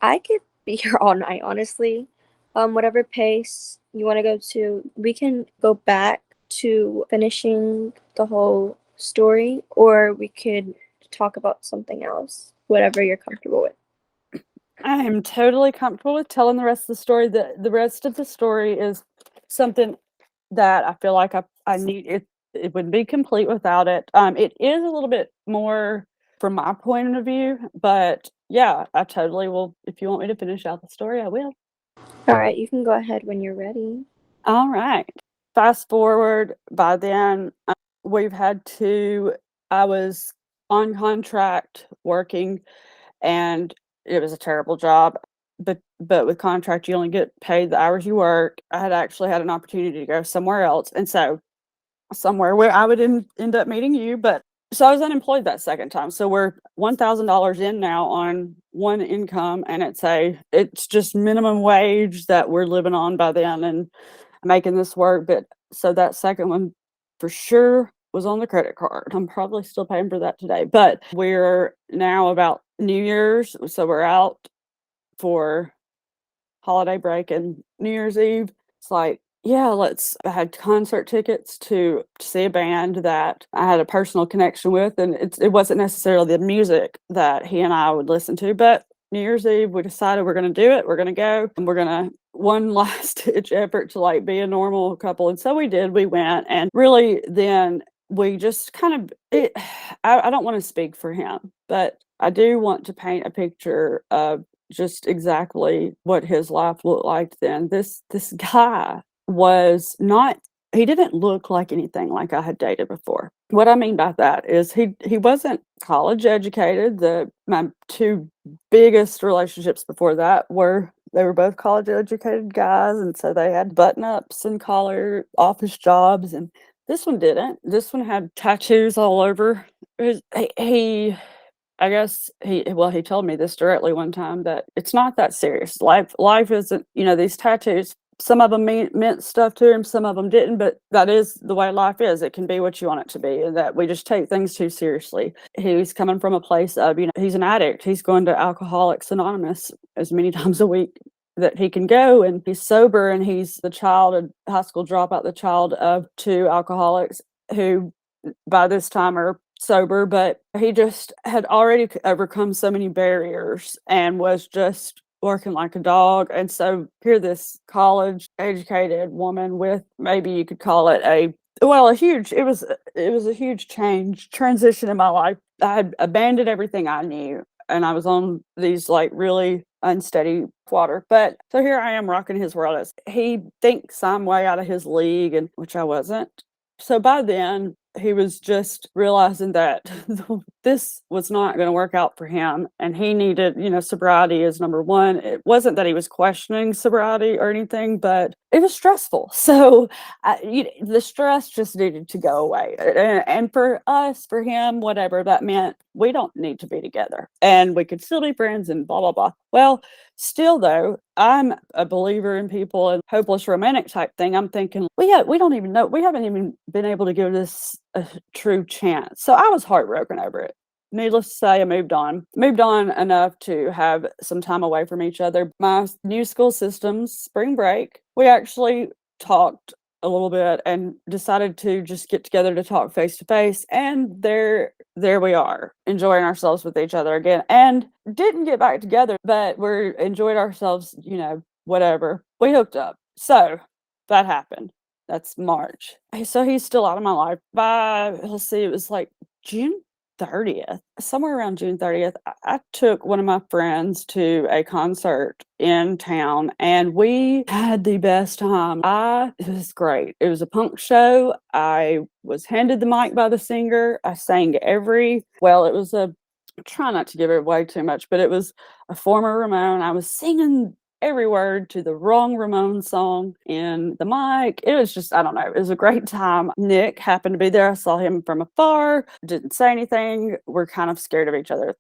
I could be here all night, honestly. Whatever pace you want to go to, we can go back to finishing the whole story, or we could talk about something else, whatever you're comfortable with. I am totally comfortable with telling the rest of the story. The rest of the story is something that I feel like I need it. It would be complete without it. It is a little bit more from my point of view, but yeah, I totally will. If you want me to finish out the story, I will. All right, you can go ahead when you're ready. All right. Fast forward, by then, we've had to, I was on contract working, and it was a terrible job. But with contract, you only get paid the hours you work. I had actually had an opportunity to go somewhere else, and so somewhere where I would end up meeting you. But so I was unemployed that second time. So we're $1,000 in now on one income, and it's just minimum wage that we're living on by then and making this work. But so that second one for sure was on the credit card. I'm probably still paying for that today. But we're now about New Year's, so we're out for holiday break and New Year's Eve. It's like, yeah, I had concert tickets to see a band that I had a personal connection with, and it wasn't necessarily the music that he and I would listen to, but New Year's Eve, we decided we're going to do it. We're going to go, and we're going to one last ditch effort to like be a normal couple. And so we did. We went, and really, then we just kind of it. I don't want to speak for him, but I do want to paint a picture of just exactly what his life looked like then. This guy was not he didn't look like anything like I had dated before. What I mean by that is he wasn't college educated. My two biggest relationships before that they were both college educated guys, and so they had button ups and collar office jobs, and this one didn't. This one had tattoos all over. He I guess he told me this directly one time that it's not that serious. Life isn't, these tattoos, some of them meant stuff to him, some of them didn't, but that is the way life is. It can be what you want it to be, and that we just take things too seriously. He's coming from a place of, he's an addict. He's going to Alcoholics Anonymous as many times a week that he can go, and he's sober, and he's a high school dropout, the child of two alcoholics who by this time are sober, but he just had already overcome so many barriers and was just working like a dog. And so here this college educated woman with, maybe you could call it it was a huge transition in my life. I had abandoned everything I knew, and I was on these like really unsteady water. But so here I am rocking his world as he thinks I'm way out of his league, and which I wasn't. So by then, he was just realizing that this was not going to work out for him, and he needed, sobriety is number one. It wasn't that he was questioning sobriety or anything, but it was stressful. So the stress just needed to go away. And for us, for him, whatever that meant, we don't need to be together, and we could still be friends and blah blah blah. Well, still though, I'm a believer in people and hopeless romantic type thing. I'm thinking we don't even know, we haven't even been able to give this a true chance. So I was heartbroken over it. Needless to say, I moved on enough to have some time away from each other. My new school systems, spring break, we actually talked a little bit and decided to just get together to talk face to face. And there we are, enjoying ourselves with each other again. And didn't get back together, but we're enjoyed ourselves, whatever. We hooked up. So that happened. That's March. So he's still out of my life. Let's see, it was like June 30th, somewhere around June 30th. I took one of my friends to a concert in town, and we had the best time. It was great. It was a punk show. I was handed the mic by the singer. I sang it was try not to give it away too much, but it was a former Ramon. I was singing every word to the wrong Ramon song in the mic. It was just, I don't know, it was a great time. Nick happened to be there. I saw him from afar, didn't say anything. We're kind of scared of each other,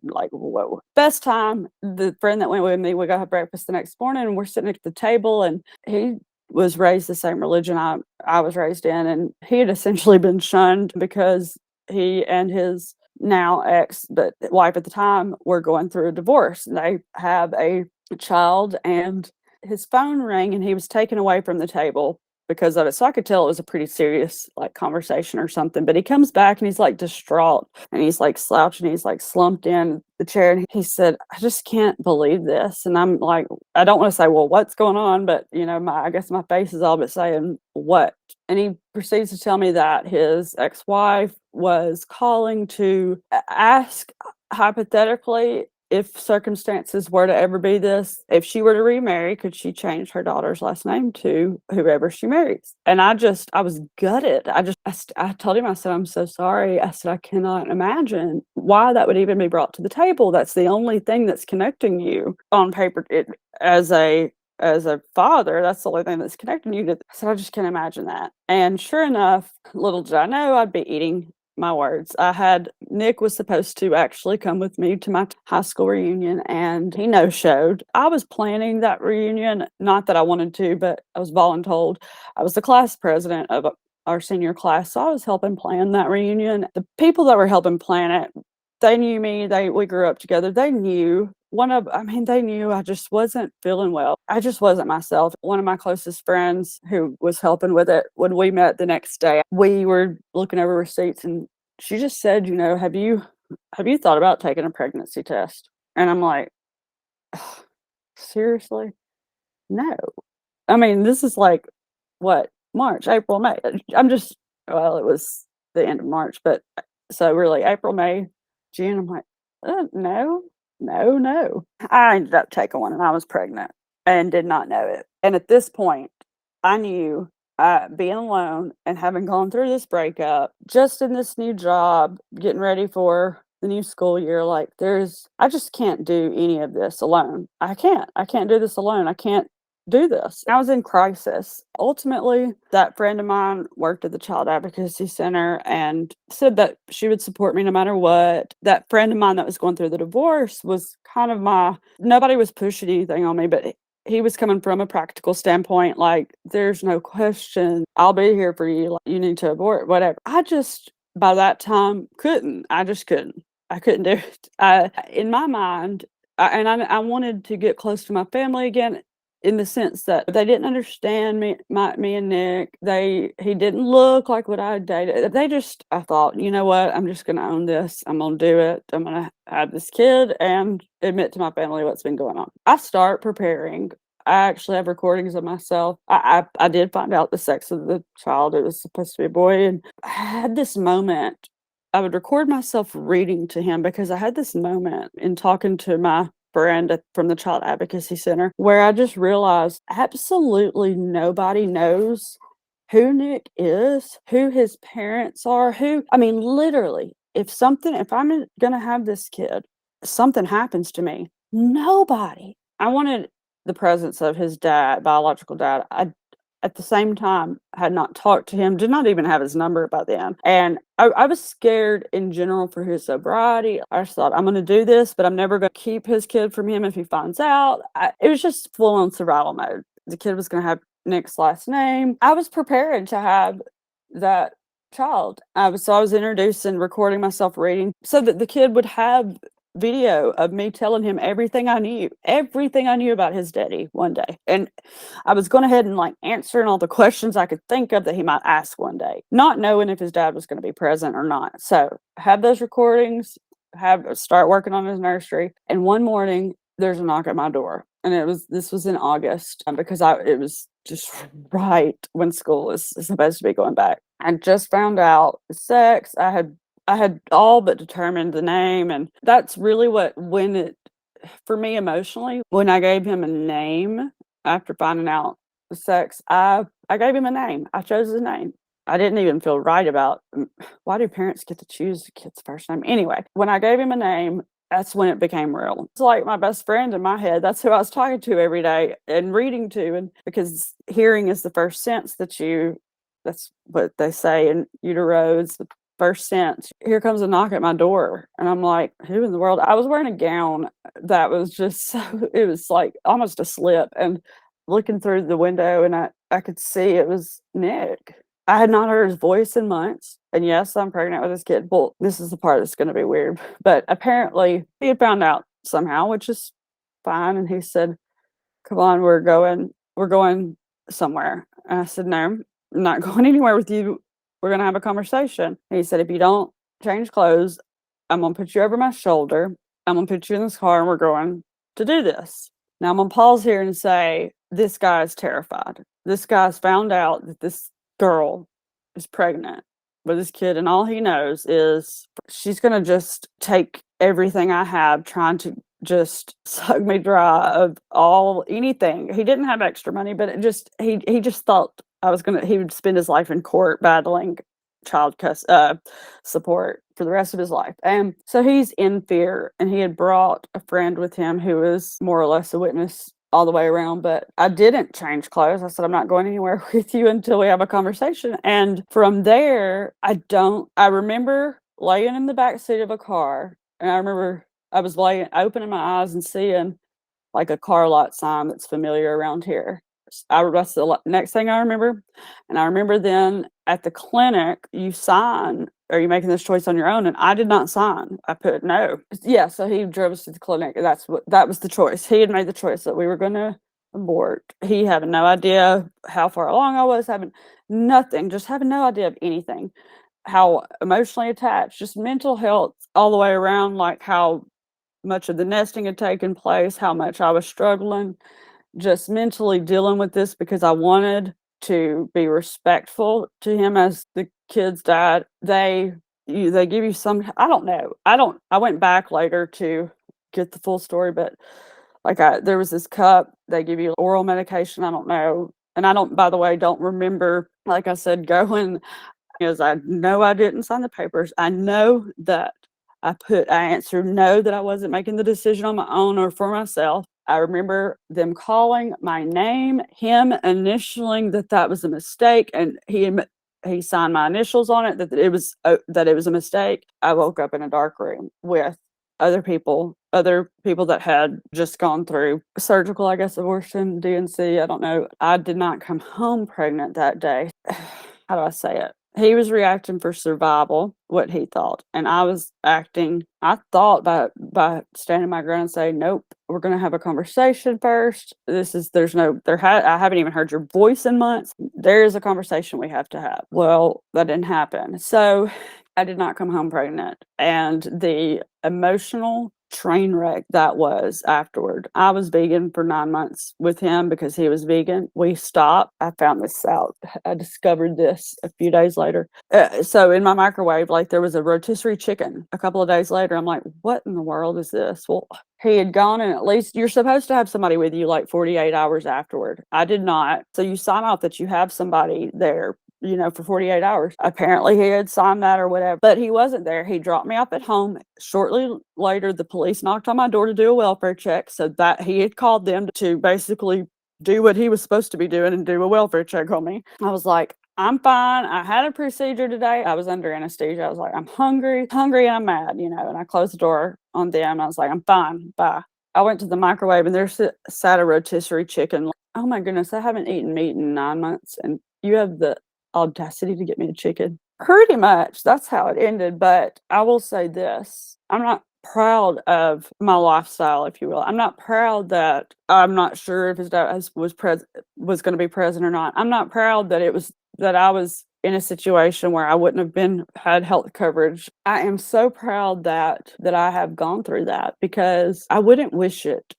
like, whoa. Best time. The friend that went with me, we got have breakfast the next morning, and we're sitting at the table, and he was raised the same religion I was raised in, and he had essentially been shunned because he and his now ex, but wife at the time, were going through a divorce. And they have a child, and his phone rang and he was taken away from the table because of it. So I could tell it was a pretty serious like conversation or something. But he comes back and he's like distraught and he's like slouching, he's like slumped in the chair, and he said, "I just can't believe this." And I'm like, I don't want to say, well, what's going on? But I guess my face is all but saying what. And he proceeds to tell me that his ex-wife was calling to ask, hypothetically, if circumstances were to ever be this, if she were to remarry, could she change her daughter's last name to whoever she marries? And I was gutted. I told him, I said, "I'm so sorry." I said, "I cannot imagine why that would even be brought to the table. That's the only thing that's connecting you on paper, as a father. That's the only thing that's connecting you to." I said, "I just can't imagine that." And sure enough, little did I know I'd be eating my words. Nick was supposed to actually come with me to my high school reunion, and he no-showed. I was planning that reunion, not that I wanted to, but I was voluntold. I was the class president of our senior class, so I was helping plan that reunion. The people that were helping plan it, they knew me. We grew up together. They knew I just wasn't feeling well. I just wasn't myself. One of my closest friends who was helping with it, when we met the next day, we were looking over receipts, and she just said, have you thought about taking a pregnancy test? And I'm like, seriously? No. I mean, this is like what, March, April, May. It was the end of March, but so really April, May, June, I'm like, no, no, no. I ended up taking one and I was pregnant and did not know it. And at this point, I knew, being alone and having gone through this breakup, just in this new job, getting ready for the new school year, like I just can't do any of this alone. I can't do this alone. I can't do this. I was in crisis. Ultimately, that friend of mine worked at the Child Advocacy Center and said that she would support me no matter what. That friend of mine that was going through the divorce was kind of nobody was pushing anything on me, but he was coming from a practical standpoint, like, there's no question, I'll be here for you. Like, you need to abort, whatever. By that time, I just couldn't. I couldn't do it. In my mind, I wanted to get close to my family again, in the sense that they didn't understand me and Nick. He didn't look like what I dated. I thought, you know what? I'm just going to own this. I'm going to do it. I'm going to have this kid and admit to my family what's been going on. I start preparing. I actually have recordings of myself. I did find out the sex of the child. It was supposed to be a boy. And I had this moment. I would record myself reading to him, because I had this moment in talking to my friend from the Child Advocacy Center where I just realized absolutely nobody knows who Nick is, who his parents are, literally, if I'm going to have this kid, something happens to me, nobody. I wanted the presence of his biological dad. I, at the same time, had not talked to him, did not even have his number by then. And I was scared in general for his sobriety. I just thought, I'm going to do this, but I'm never going to keep his kid from him if he finds out. It was just full on survival mode. The kid was going to have Nick's last name. I was prepared to have that child. I was introducing, recording myself reading, so that the kid would have video of me telling him everything I knew about his daddy one day. And I was going ahead and like answering all the questions I could think of that he might ask one day, not knowing if his dad was going to be present or not. So have those recordings, start working on his nursery. And one morning there's a knock at my door. And this was in August, because it was just right when school is supposed to be going back. I just found out the sex. I had all but determined the name, and that's really for me emotionally, when I gave him a name after finding out the sex, I gave him a name. I chose his name. I didn't even feel right about, why do parents get to choose a kid's first name? Anyway, when I gave him a name, that's when it became real. It's like my best friend in my head. That's who I was talking to every day and reading to, and because hearing is the first sense that's what they say in utero, is the first sense. Here comes a knock at my door, and I'm like, who in the world? I was wearing a gown that was just it was like almost a slip, and looking through the window, and I could see it was Nick. I had not heard his voice in months. And yes, I'm pregnant with this kid. Well, this is the part that's going to be weird. But apparently, he had found out somehow, which is fine. And he said, "Come on, we're going somewhere." And I said, "No, I'm not going anywhere with you. We're going to have a conversation." And he said, "If you don't change clothes, I'm going to put you over my shoulder. I'm going to put you in this car and we're going to do this." Now, I'm going to pause here and say, this guy is terrified. This guy's found out that this girl is pregnant with this kid, and all he knows is she's going to just take everything I have, trying to just suck me dry of all anything. He didn't have extra money, but he just thought he would spend his life in court battling support for the rest of his life. And so he's in fear, and he had brought a friend with him who was more or less a witness all the way around. But I didn't change clothes. I said, "I'm not going anywhere with you until we have a conversation." And from there, I remember laying in the back seat of a car, and I remember I was opening my eyes and seeing like a car lot sign that's familiar around here. That's the next thing I remember. And I remember then at the clinic, you sign, are you making this choice on your own? And I did not sign. I put no. Yeah, so he drove us to the clinic. That was the choice. He had made the choice that we were going to abort. He had no idea how far along I was, having nothing, just having no idea of anything. How emotionally attached, just mental health all the way around, like how much of the nesting had taken place, how much I was struggling, just mentally dealing with this because I wanted to be respectful to him as the kids died. They give you some, I don't know. I went back later to get the full story, but there was this cup, they give you oral medication, I don't know. And I don't, by the way, don't remember, like I said, going, is I know I didn't sign the papers. I know that I answered no, that I wasn't making the decision on my own or for myself. I remember them calling my name, him initialing that was a mistake, and he signed my initials on it, that it was a mistake. I woke up in a dark room with other people that had just gone through surgical, I guess, abortion, DNC. I don't know. I did not come home pregnant that day. How do I say it? He was reacting for survival, what he thought, and I was acting. I thought by standing my ground and saying, "Nope, we're going to have a conversation first. I haven't even heard your voice in months. There is a conversation we have to have." Well, that didn't happen. So I did not come home pregnant, and the emotional train wreck that was afterward. I was vegan for 9 months with him because he was vegan. We stopped. I found this out. I discovered this a few days later. So in my microwave, like, there was a rotisserie chicken. A couple of days later, I'm like, "What in the world is this?" Well, he had gone, and at least you're supposed to have somebody with you like 48 hours afterward. I did not. So you sign off that you have somebody there, for 48 hours. Apparently he had signed that or whatever, but he wasn't there. He dropped me off at home. Shortly later, the police knocked on my door to do a welfare check, so that he had called them to basically do what he was supposed to be doing and do a welfare check on me. I was like, "I'm fine. I had a procedure today." I was under anesthesia. I was like, "I'm hungry and I'm mad, and I closed the door on them. I was like, "I'm fine. Bye." I went to the microwave, and there sat a rotisserie chicken. Oh my goodness, I haven't eaten meat in 9 months, and you have the audacity to get me a chicken. Pretty much, that's how it ended. But I will say this, I'm not proud of my lifestyle, if you will. I'm not proud that I'm not sure if his dad was going to be present or not. I'm not proud that I was in a situation where I wouldn't have had health coverage. I am so proud that I have gone through that, because I wouldn't wish it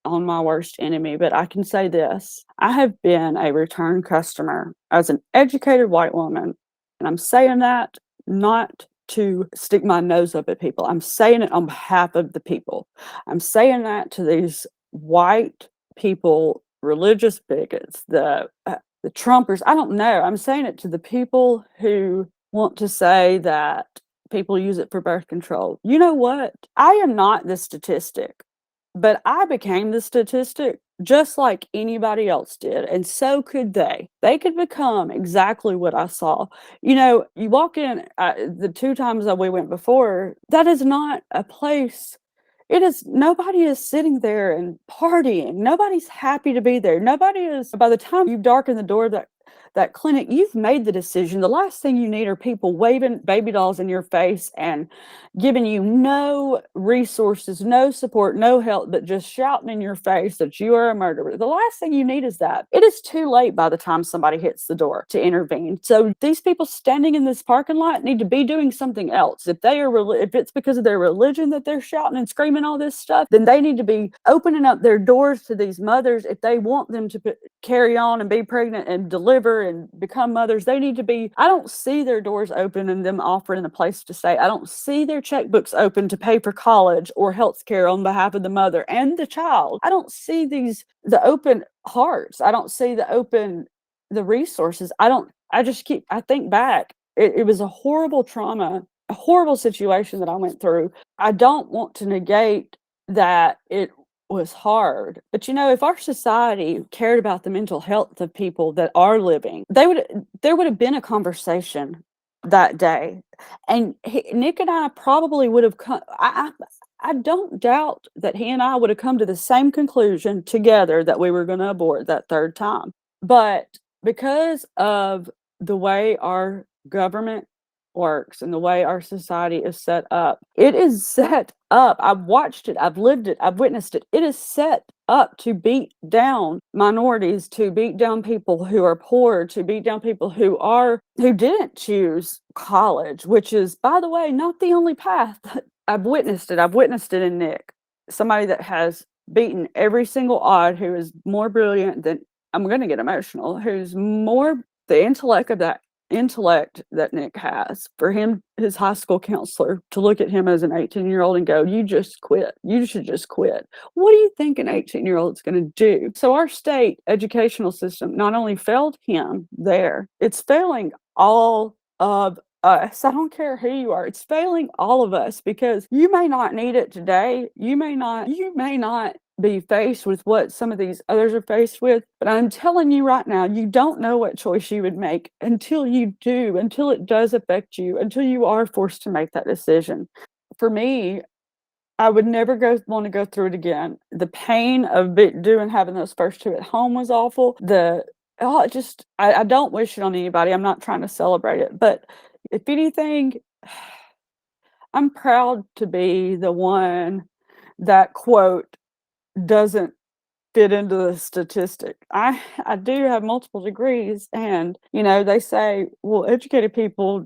on my worst enemy. But I can say this, I have been a return customer as an educated white woman. And I'm saying that not to stick my nose up at people. I'm saying it on behalf of the people. I'm saying that to these white people, religious bigots, the Trumpers. I don't know. I'm saying it to the people who want to say that people use it for birth control. You know what? I am not the statistic. But I became the statistic just like anybody else did, and so could they. They could become exactly what I saw. You walk in, the 2 times that we went before, that is not a place. Nobody is sitting there and partying. Nobody's happy to be there. Nobody is, by the time you darken the door, that clinic, you've made the decision. The last thing you need are people waving baby dolls in your face and giving you no resources, no support, no help, but just shouting in your face that you are a murderer. The last thing you need is that. It is too late by the time somebody hits the door to intervene. So these people standing in this parking lot need to be doing something else. If it's because of their religion that they're shouting and screaming all this stuff, then they need to be opening up their doors to these mothers. If they want them to carry on and be pregnant and deliver and become mothers, they need to be. I don't see their doors open and them offering a place to stay. I don't see their checkbooks open to pay for college or health care on behalf of the mother and the child. I don't see the open hearts. I don't see the resources. I think back. It was a horrible trauma, a horrible situation that I went through. I don't want to negate that it was hard. But if our society cared about the mental health of people that are living, there would have been a conversation that day. And Nick and I probably would have come. I don't doubt that he and I would have come to the same conclusion together that we were going to abort that third time. But because of the way our government works and the way our society is set up, it is set up. I've watched it, I've lived it, I've witnessed it. It is set up to beat down minorities, to beat down people who are poor, to beat down people who didn't choose college, which is, by the way, not the only path. I've witnessed it. I've witnessed it in Nick, somebody that has beaten every single odd, who is more brilliant than, I'm going to get emotional, who's more the intellect that Nick has. For him, his high school counselor, to look at him as an 18-year-old and go, you just quit. You should just quit. What do you think an 18-year-old is going to do? So our state educational system not only failed him there, it's failing all of us. I don't care who you are. It's failing all of us, because you may not need it today. You may not be faced with what some of these others are faced with. But I'm telling you right now, you don't know what choice you would make until you do, until it does affect you, until you are forced to make that decision. For me, I would never want to go through it again. The pain of having those first two at home was awful. I don't wish it on anybody. I'm not trying to celebrate it. But if anything, I'm proud to be the one that, quote, doesn't fit into the statistic. I do have multiple degrees, and they say, well, educated people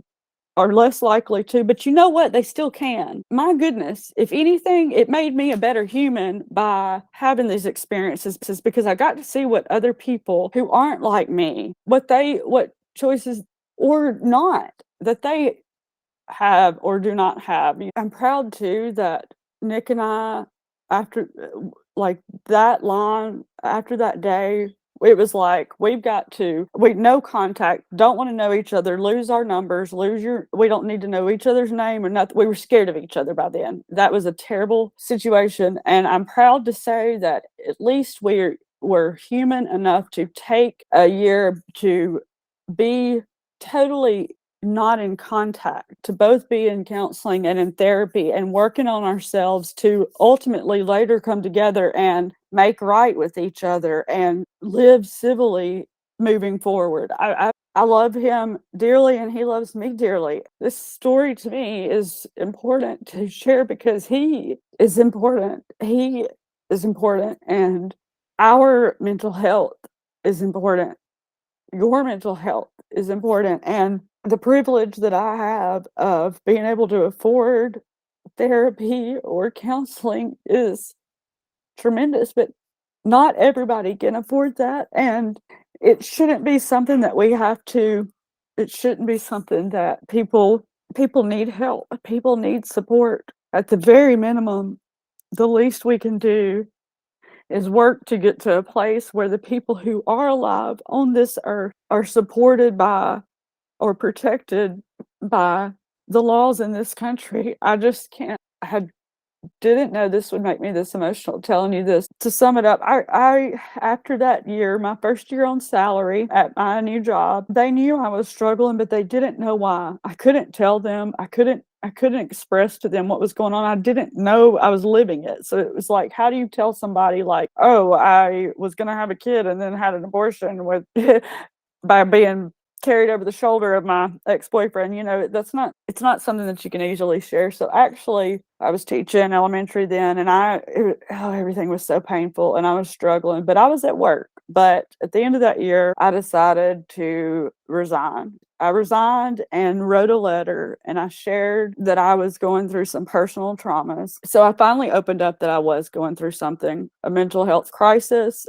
are less likely to, but you know what? They still can. My goodness, if anything, it made me a better human by having these experiences, because I got to see what other people who aren't like me, what choices or not that they have or do not have. I'm proud too that Nick and I, after after that day, it was like, we no contact, don't want to know each other, lose our numbers, we don't need to know each other's name or nothing. We were scared of each other by then. That was a terrible situation. And I'm proud to say that at least we're human enough to take a year to be totally not in contact, to both be in counseling and in therapy and working on ourselves, to ultimately later come together and make right with each other and live civilly moving forward. I love him dearly and he loves me dearly. This story to me is important to share because he is important. He is important, and our mental health is important. Your mental health is important, and the privilege that I have of being able to afford therapy or counseling is tremendous, but not everybody can afford that. And it shouldn't be something that it shouldn't be something that people need help. People need support. At the very minimum, the least we can do is work to get to a place where the people who are alive on this earth are supported by or protected by the laws in this country. I just can't. I didn't know this would make me this emotional telling you this. To sum it up, I after that year, my first year on salary at my new job, they knew I was struggling, but they didn't know why. I couldn't tell them. I couldn't express to them what was going on. I didn't know I was living it. So it was like, how do you tell somebody like, oh, I was going to have a kid and then had an abortion with by being carried over the shoulder of my ex-boyfriend, it's not something that you can easily share. So actually, I was teaching elementary then, and everything was so painful, and I was struggling, but I was at work. But at the end of that year, I decided to resign. I resigned and wrote a letter, and I shared that I was going through some personal traumas. So I finally opened up that I was going through something, a mental health crisis,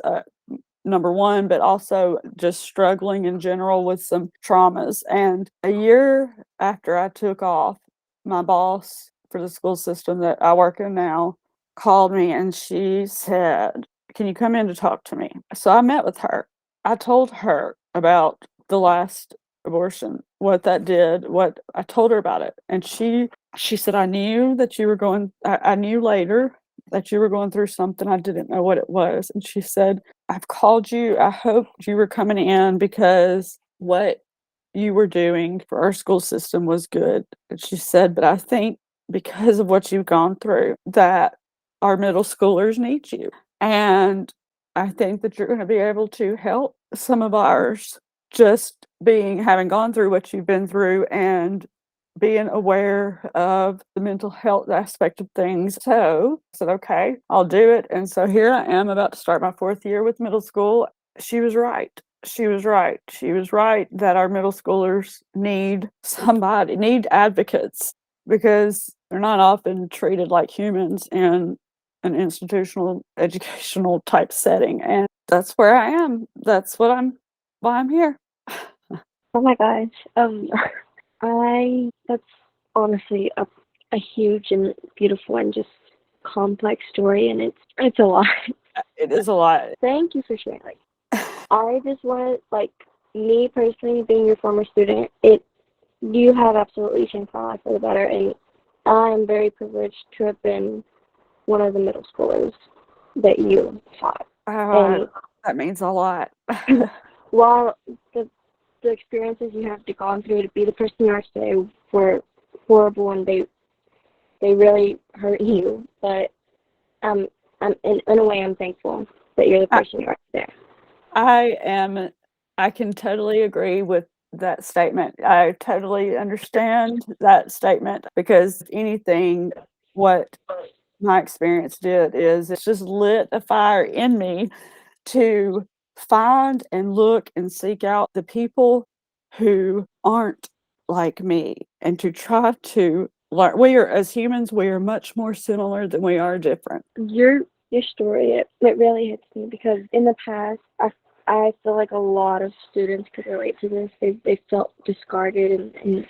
number one, but also just struggling in general with some traumas. And a year after I took off, my boss for the school system that I work in now called me and she said, "Can you come in to talk to me?" So I met with her. I told her about the last abortion, what that did, what I told her about it. And she said, "I knew that you were I knew later that you were going through something. I didn't know what it was." And she said, "I've called you. I hoped you were coming in because what you were doing for our school system was good." And she said, "But I think because of what you've gone through, that our middle schoolers need you. And I think that you're going to be able to help some of ours just having gone through what you've been through and being aware of the mental health aspect of things." So I said, "Okay, I'll do it." And so here I am about to start my 4th year with middle school. She was right. She was right. She was right that our middle schoolers need advocates because they're not often treated like humans in an institutional educational type setting. And that's where I am. Why I'm here. Oh my gosh. I that's honestly a huge and beautiful and just complex story, and it's a lot. It is a lot. Thank you for sharing. Like, I just want like me personally, being your former student, you have absolutely changed my life for the better, and I am very privileged to have been one of the middle schoolers that you taught. And That means a lot. while the experiences you have gone through to be the person you are today were horrible and they really hurt you, but I'm in a way I'm thankful that you're the person you are today. I can totally agree with that statement. I totally understand that statement because if anything, what my experience did is it's just lit a fire in me to find and look and seek out the people who aren't like me and to try to learn. We are, as humans, we are much more similar than we are different. Your story, it really hits me because in the past I feel like a lot of students could relate to this. They felt discarded and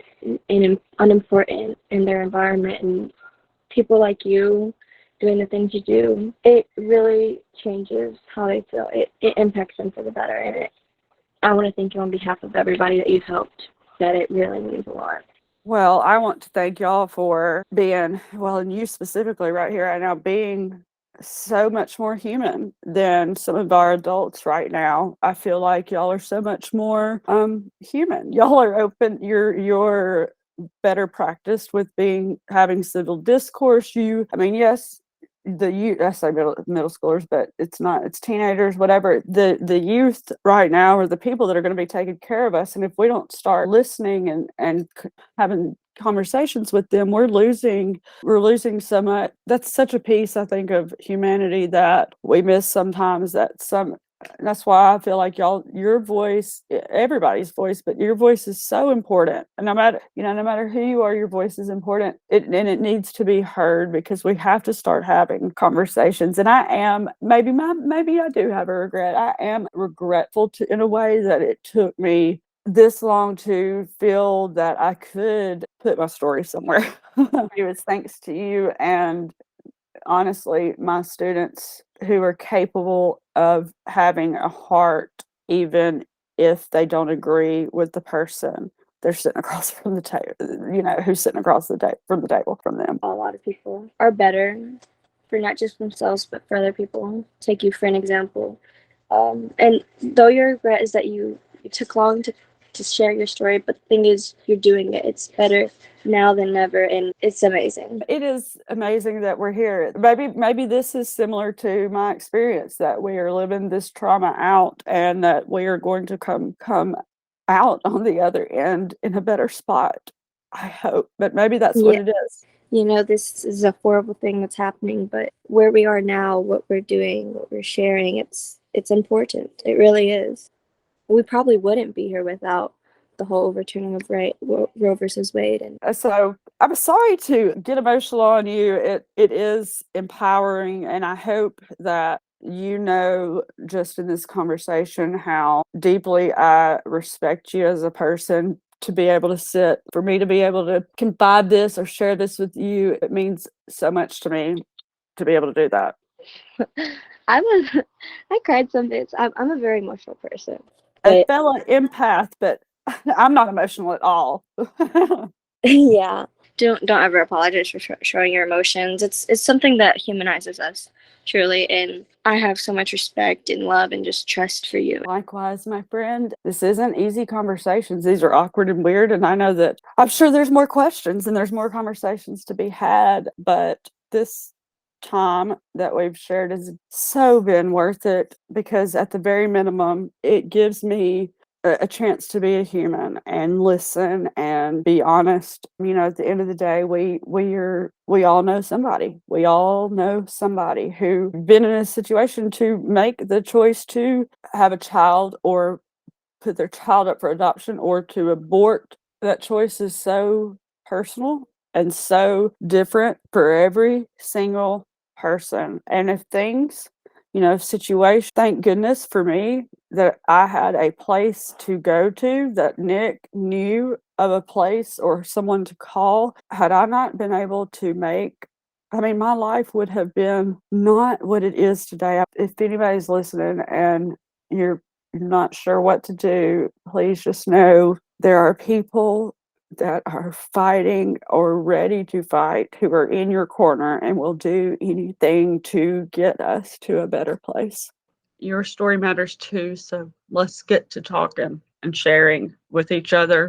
unimportant in their environment, and people like you doing the things you do, it really changes how they feel. It impacts them for the better, and I want to thank you on behalf of everybody that you've helped. That it really means a lot. Well, I want to thank y'all for being, well, and you specifically right here right now, being so much more human than some of our adults right now. I feel like y'all are so much more human. Y'all are open, you're better practiced with having civil discourse. I mean, yes, I say middle schoolers, but it's teenagers, whatever. The youth right now are the people that are going to be taking care of us. And if we don't start listening and having conversations with them, we're losing so much. That's such a piece, I think, of humanity that we miss sometimes. That's why I feel like your voice, everybody's voice, but your voice is so important. And no matter who you are, your voice is important. And it needs to be heard because we have to start having conversations. And maybe I do have a regret. I am regretful in a way that it took me this long to feel that I could put my story somewhere. It was thanks to you and honestly, my students who are capable of having a heart, even if they don't agree with the person they're sitting across from the table, who's sitting across from the table from them. A lot of people are better for not just themselves, but for other people. Take you for an example. And though your regret is that you took long to share your story, but the thing is, you're doing it. It's better now than never, and it's amazing. It is amazing that we're here. Maybe this is similar to my experience, that we are living this trauma out and that we are going to come out on the other end in a better spot. I hope, but maybe that's what Yeah. it is. You know, this is a horrible thing that's happening, but where we are now, what we're doing, what we're sharing, it's important. It really is. We probably wouldn't be here without the whole overturning of Roe versus Wade. And So I'm sorry to get emotional on you. It is empowering, and I hope that you know just in this conversation how deeply I respect you as a person. To be able to sit, for me to be able to confide this or share this with you, it means so much to me to be able to do that. I was, I cried some bits. I'm a very emotional person, A but fellow empath, but I'm not emotional at all. yeah, don't ever apologize for showing your emotions. It's something that humanizes us, truly. And I have so much respect and love and just trust for you. Likewise, my friend. This isn't easy conversations. These are awkward and weird. And I know that I'm sure there's more questions and there's more conversations to be had. But this time that we've shared has so been worth it because, at the very minimum, it gives me a chance to be a human and listen and be honest. At the end of the day, we all know somebody. We all know somebody who been in a situation to make the choice to have a child or put their child up for adoption or to abort. That choice is so personal and so different for every single person. And if things, situation, thank goodness for me that I had a place to go to, that Nick knew of a place or someone to call. Had I not been able to my life would have been not what it is today. If anybody's listening and you're not sure what to do, please just know there are people that are fighting or ready to fight who are in your corner and will do anything to get us to a better place. Your story matters too, so let's get to talking and sharing with each other.